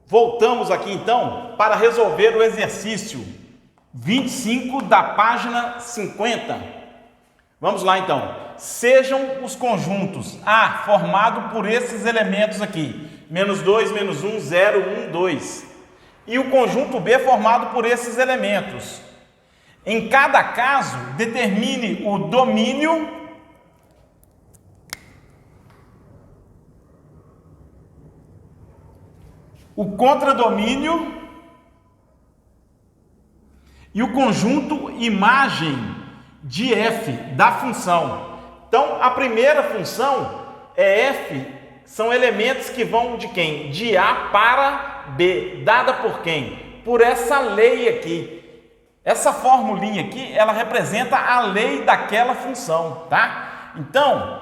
Voltamos aqui então para resolver o exercício 25 da página 50. Vamos lá então. Sejam os conjuntos A formado por esses elementos aqui: -2, -1, 0, 1, 2. E o conjunto B formado por esses elementos. Em cada caso, determine o domínio o contradomínio e o conjunto imagem de f da função. Então, a primeira função é f, são elementos que vão de quem? De A para B, dada por quem? Por essa lei aqui. Essa formulinha aqui, ela representa a lei daquela função, tá? Então,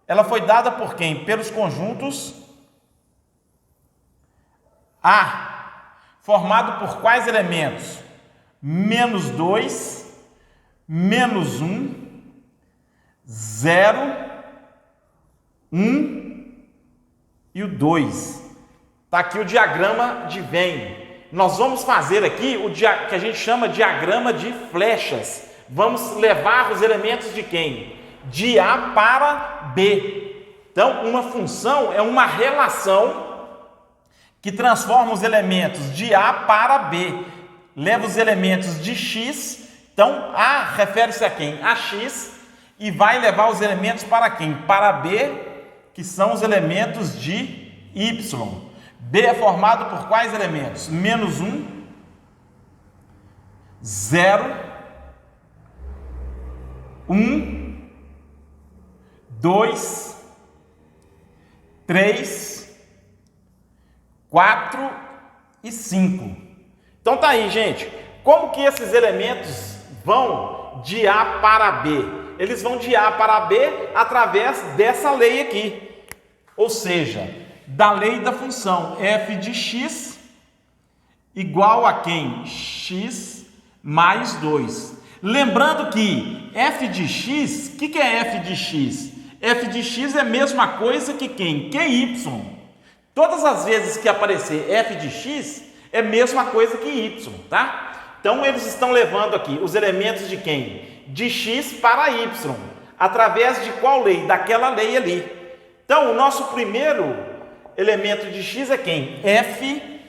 ela foi dada por quem? Pelos conjuntos A, formado por quais elementos? -2, -1, 0, 1 e o 2. Está aqui o diagrama de Venn. Nós vamos fazer aqui o que a gente chama de diagrama de flechas. Vamos levar os elementos de quem? De A para B. Então, uma função é uma relação que transforma os elementos de A para B, leva os elementos de X, então A refere-se a quem? A X, e vai levar os elementos para quem? Para B, que são os elementos de Y. B é formado por quais elementos? -1, 0, 1, 2, 3, 4 e 5. Então tá aí, gente. Como que esses elementos vão de A para B? Eles vão de A para B através dessa lei aqui. Ou seja, da lei da função f de x igual a quem? X mais 2. Lembrando que f de x, o que é f de x? F de x é a mesma coisa que quem? Que y. Todas as vezes que aparecer f de x, é a mesma coisa que y, tá? Então, eles estão levando aqui os elementos de quem? De x para y, através de qual lei? Daquela lei ali. Então, o nosso primeiro elemento de x é quem? F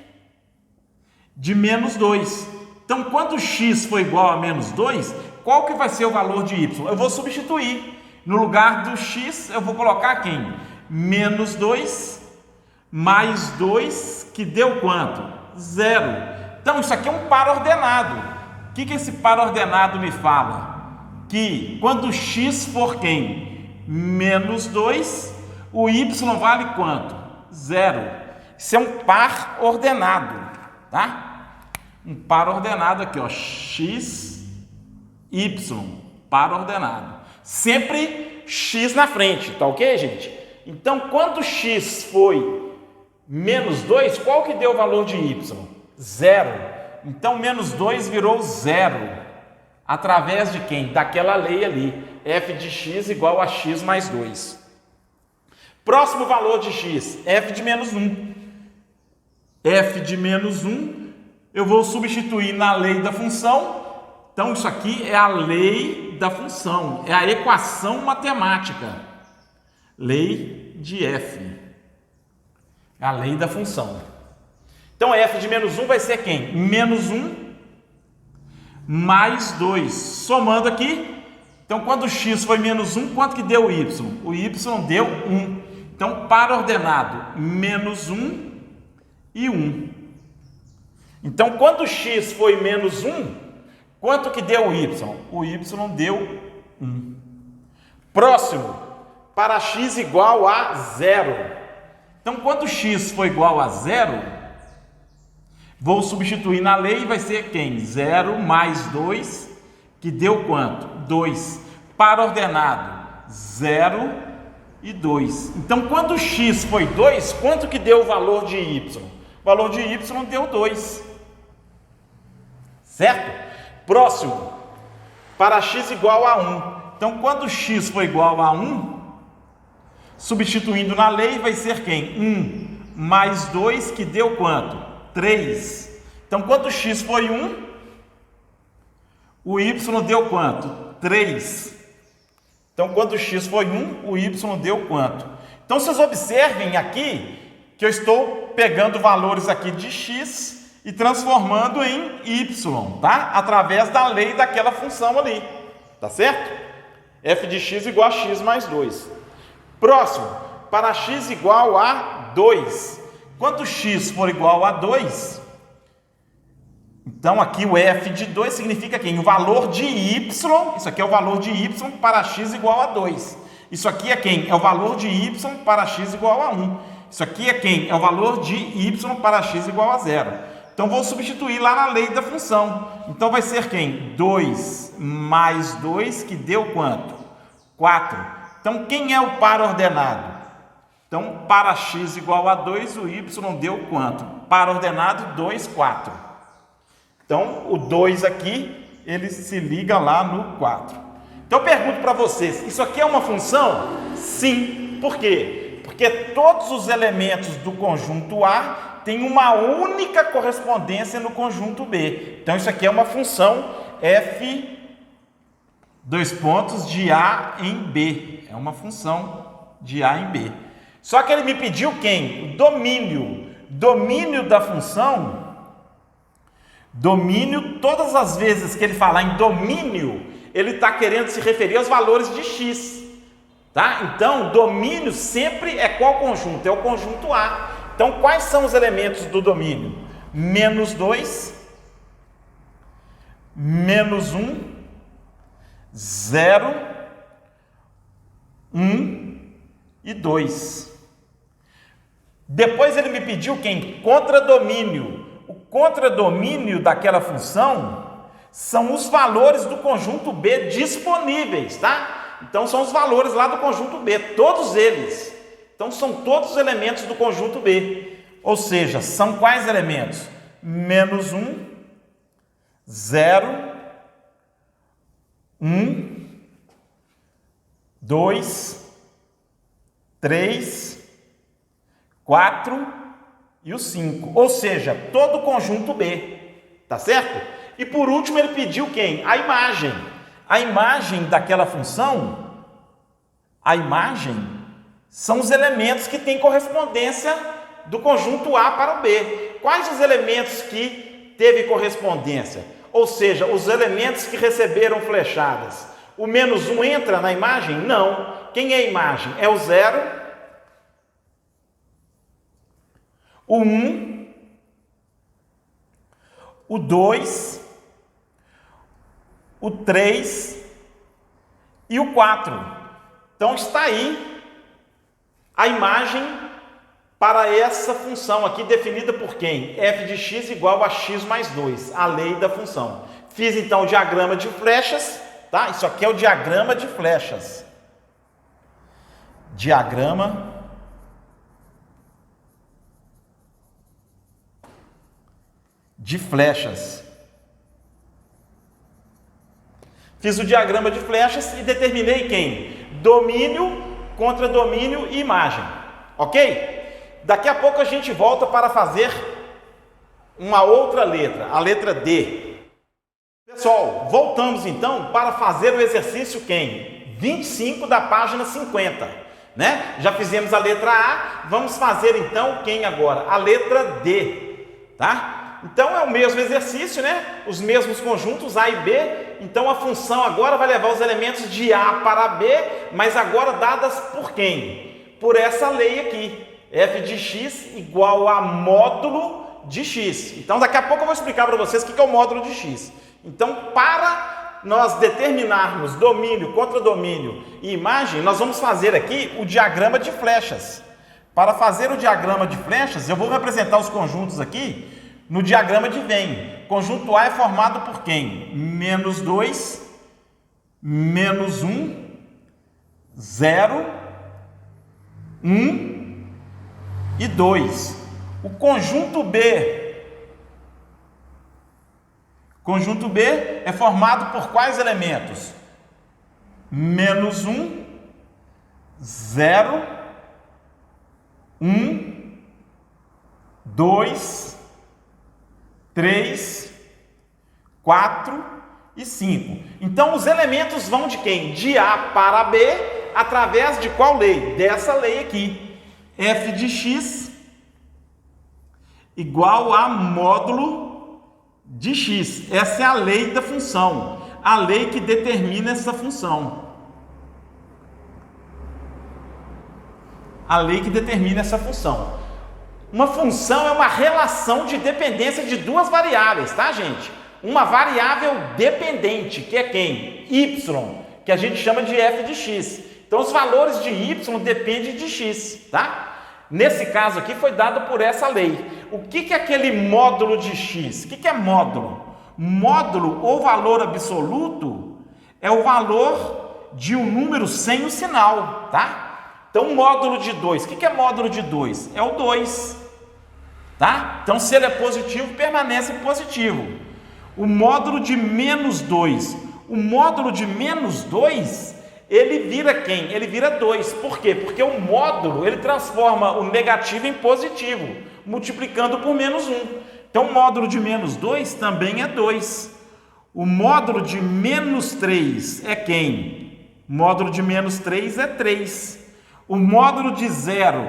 de -2. Então, quando x for igual a -2, qual que vai ser o valor de y? Eu vou substituir. No lugar do x, eu vou colocar quem? -2 mais 2, que deu quanto? 0. Então, isso aqui é um par ordenado. O que esse par ordenado me fala? Que quando x for quem? -2, o y vale quanto? 0. Isso é um par ordenado, tá? Um par ordenado aqui, ó, x, y, par ordenado. Sempre x na frente, tá ok, gente? Então, quando x foi -2, qual que deu o valor de y? 0. Então, -2 virou 0. Através de quem? Daquela lei ali. F de x igual a x mais 2. Próximo valor de x, f de -1. F de -1, eu vou substituir na lei da função. Então, isso aqui é a lei da função, é a equação matemática. Lei de f. É a lei da função. Então, f de -1 vai ser quem? -1 mais 2. Somando aqui, então, quando x foi -1, quanto que deu o y? O y deu 1. Então, par ordenado, -1 e 1. Então, quando x foi -1, quanto que deu o y? O y deu 1. Próximo, para x igual a 0. Então, quando x for igual a 0, vou substituir na lei e vai ser quem? 0 mais 2, que deu quanto? 2. Par ordenado, 0 e 2. Então, quando x foi 2, quanto que deu o valor de y? O valor de y deu 2. Certo? Próximo, para x igual a 1. Então, quando x for igual a 1, substituindo na lei, vai ser quem? 1 mais 2, que deu quanto? 3. Então, quando o x foi 1, o y deu quanto? 3. Então, quando o x foi 1, o y deu quanto? Então, vocês observem aqui que eu estou pegando valores aqui de x e transformando em y, tá? Através da lei daquela função ali, tá certo? F de x igual a x mais 2. Próximo, para x igual a 2. Quando x for igual a 2, então aqui o f de 2 significa quem? O valor de y, isso aqui é o valor de y para x igual a 2. Isso aqui é quem? É o valor de y para x igual a 1. Isso aqui é quem? É o valor de y para x igual a 0. Então, vou substituir lá na lei da função. Então, vai ser quem? 2 mais 2, que deu quanto? 4. Então, quem é o par ordenado? Então, para x igual a 2, o y deu quanto? Par ordenado 2, 4. Então, o 2 aqui, ele se liga lá no 4. Então, eu pergunto para vocês, isso aqui é uma função? Sim. Por quê? Porque todos os elementos do conjunto A têm uma única correspondência no conjunto B. Então, isso aqui é uma função f, de A em B. É uma função de A em B. Só que ele me pediu quem? O domínio. Domínio da função. Domínio, todas as vezes que ele falar em domínio, ele está querendo se referir aos valores de x. Tá? Então, domínio sempre é qual conjunto? É o conjunto A. Então, quais são os elementos do domínio? Menos 2, menos 1, 0, 1 e 2. Depois ele me pediu quem? Contradomínio. O contradomínio daquela função são os valores do conjunto B disponíveis, tá? Então, são os valores lá do conjunto B, todos eles. Então, são todos os elementos do conjunto B. Ou seja, são quais elementos? Menos 1, 0, 1, 2, 3, 4 e o 5. Ou seja, todo o conjunto B. Tá certo? E por último, ele pediu quem? A imagem. A imagem daquela função, a imagem são os elementos que têm correspondência do conjunto A para o B. Quais os elementos que teve correspondência? Ou seja, os elementos que receberam flechadas. O menos 1 entra na imagem? Não. Quem é a imagem? É o 0, o 1, o 2, o 3 e o 4. Então, está aí a imagem para essa função aqui, definida por quem? F de x igual a x mais 2, a lei da função. Fiz, então, o diagrama de flechas, tá? Isso aqui é o diagrama de flechas. Diagrama de flechas. Fiz o diagrama de flechas e determinei quem? Domínio, contradomínio e imagem. Ok? Daqui a pouco a gente volta para fazer uma outra letra, a letra D. Pessoal, voltamos então para fazer o exercício quem? 25 da página 50. Né? Já fizemos a letra A, vamos fazer então quem agora? A letra D. Tá? Então, é o mesmo exercício, né? Os mesmos conjuntos A e B. Então, a função agora vai levar os elementos de A para B, mas agora dadas por quem? Por essa lei aqui. F de x igual a módulo de x. Então, daqui a pouco eu vou explicar para vocês o que é o módulo de x. Então, para nós determinarmos domínio, contradomínio e imagem, nós vamos fazer aqui o diagrama de flechas. Para fazer o diagrama de flechas, eu vou representar os conjuntos aqui no diagrama de Venn. Conjunto A é formado por quem? Menos 2, menos 1, 0, 1 e 2. O conjunto B é formado por quais elementos? Menos 1, 0, 1 2, 3, 4 e 5. Então, os elementos vão de quem? De A para B, através de qual lei? Dessa lei aqui. F de x igual a módulo de x. Essa é a lei da função, a lei que determina essa função. A lei que determina essa função. Uma função é uma relação de dependência de duas variáveis, tá, gente? Uma variável dependente, que é quem? Y, que a gente chama de f de x. Então, os valores de y dependem de x, tá? Nesse caso aqui foi dado por essa lei. O que é aquele módulo de x? O que é módulo? Módulo ou valor absoluto é o valor de um número sem o sinal, tá? Então, módulo de 2, o que é módulo de 2? É o 2, tá? Então, se ele é positivo, permanece positivo. O módulo de menos 2, o módulo de menos 2, ele vira quem? Ele vira 2. Por quê? Porque o módulo, ele transforma o negativo em positivo, multiplicando por menos 1. Então, o módulo de menos 2 também é 2. O módulo de menos 3 é quem? O módulo de menos 3 é 3. O módulo de 0,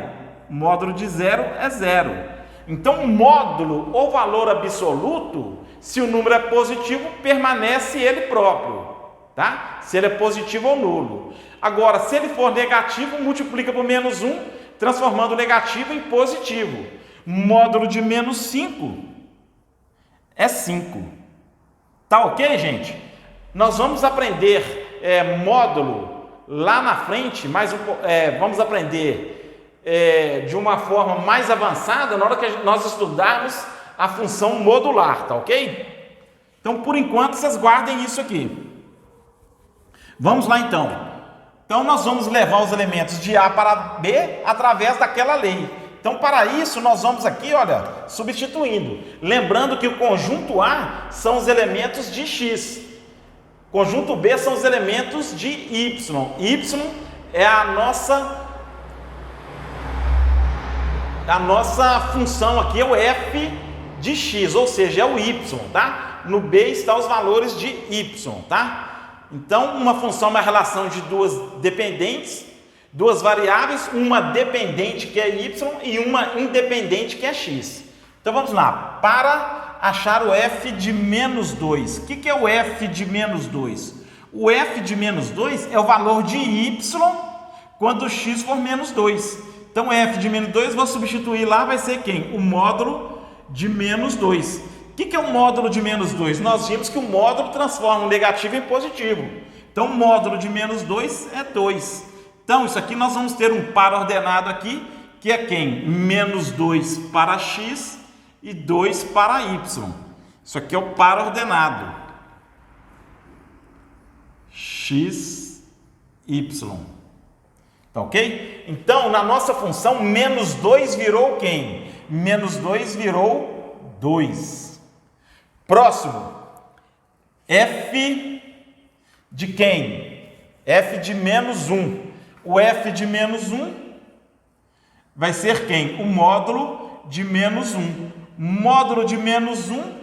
é 0. Então, o módulo ou valor absoluto, se o número é positivo, permanece ele próprio, tá? Se ele é positivo ou nulo. Agora, se ele for negativo, multiplica por menos 1, transformando o negativo em positivo. Módulo de menos 5 é 5. Tá ok, gente? Nós vamos aprender módulo lá na frente, vamos aprender de uma forma mais avançada na hora que nós estudarmos a função modular, tá ok? Então, por enquanto, vocês guardem isso aqui. Vamos lá, então. Então, nós vamos levar os elementos de A para B através daquela lei. Então, para isso, nós vamos aqui, olha, substituindo. Lembrando que o conjunto A são os elementos de x. Conjunto B são os elementos de y. Y é a nossa função aqui, é o f de x, ou seja, é o y, tá? No B estão os valores de y, tá? Então, uma função é uma relação de duas dependentes, duas variáveis, uma dependente que é y e uma independente que é x. Então, vamos lá. Para achar o f de menos 2. O que é o f de menos 2? O f de menos 2 é o valor de y quando x for menos 2. Então, f de menos 2, vou substituir lá, vai ser quem? O módulo de menos 2. O que é o módulo de menos 2? Nós vimos que o módulo transforma o negativo em positivo. Então, o módulo de menos 2 é 2. Então, isso aqui nós vamos ter um par ordenado aqui, que é quem? Menos 2 para x e 2 para y. Isso aqui é o par ordenado. X, y. Tá ok? Então, na nossa função, menos 2 virou quem? Menos 2 virou 2. Próximo. F de quem? F de menos 1. O f de menos 1 vai ser quem? O módulo de menos 1. Módulo de menos 1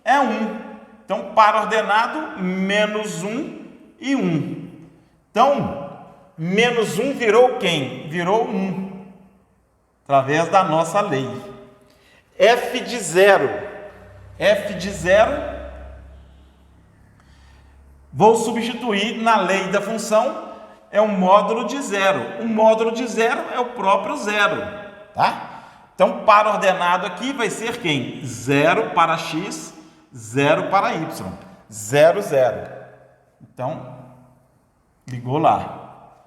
é 1. Então, par ordenado, menos 1 e 1. Então, menos 1 virou quem? Virou 1. Através da nossa lei. F de 0. F de 0, vou substituir na lei da função, é o módulo de 0. O módulo de 0 é o próprio 0, tá? Então, par ordenado aqui vai ser quem? 0 para x, 0 para y. 0, 0. Então, ligou lá.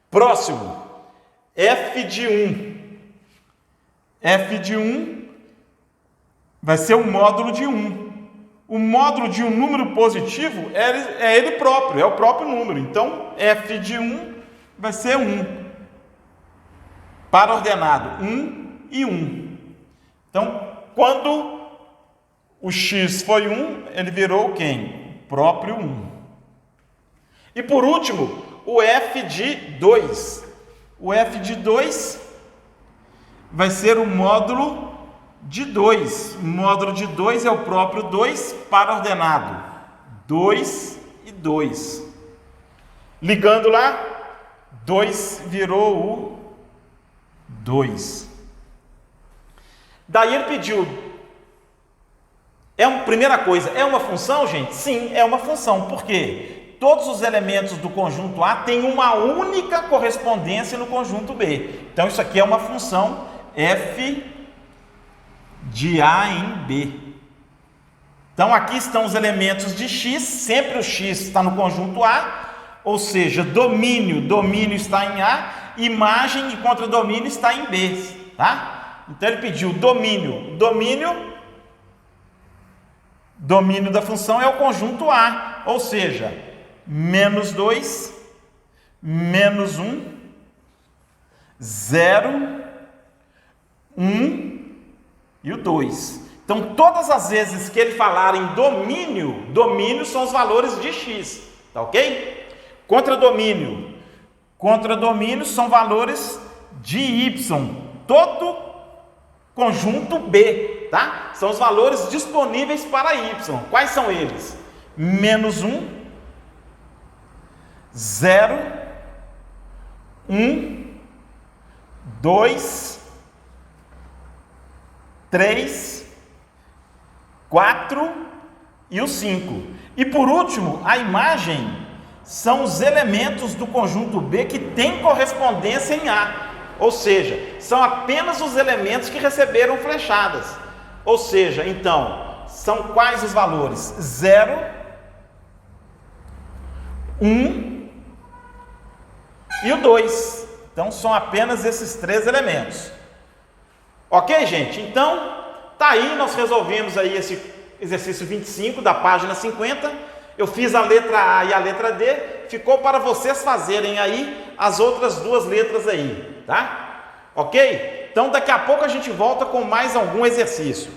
Próximo. F de 1. F de 1 vai ser o módulo de 1. O módulo de um número positivo é ele próprio, é o próprio número. Então, f de 1 vai ser 1. Par ordenado, 1 e 1. Então, quando o x foi 1, ele virou quem? O próprio 1. E por último, o f de 2. O f de 2 vai ser o módulo de 2. Módulo de 2 é o próprio 2 para ordenado. 2 e 2. Ligando lá, 2 virou o 2. Daí ele pediu. Primeira coisa, é uma função, gente? Sim, é uma função. Por quê? Todos os elementos do conjunto A têm uma única correspondência no conjunto B. Então, isso aqui é uma função f de A em B. Então, aqui estão os elementos de x, sempre o x está no conjunto A, ou seja, domínio está em A, imagem e contradomínio está em B, tá? Então, ele pediu domínio da função é o conjunto A, ou seja, menos 2, menos 1, 0, 1 e o 2. Então, todas as vezes que ele falar em domínio são os valores de x, tá ok? Contradomínio são valores de y, todo conjunto B, tá? São os valores disponíveis para y. Quais são eles? Menos 1, 0, 1, 2, 3, 4 e o 5. E por último, a imagem são os elementos do conjunto B que têm correspondência em A. Ou seja, são apenas os elementos que receberam flechadas. Ou seja, então, são quais os valores? 0, 1 e o 2. Então, são apenas esses 3 elementos. Ok, gente? Então, tá aí, nós resolvemos aí esse exercício 25 da página 50. Eu fiz a letra A e a letra D. Ficou para vocês fazerem aí as outras 2 letras aí, tá? Ok? Então, daqui a pouco a gente volta com mais algum exercício.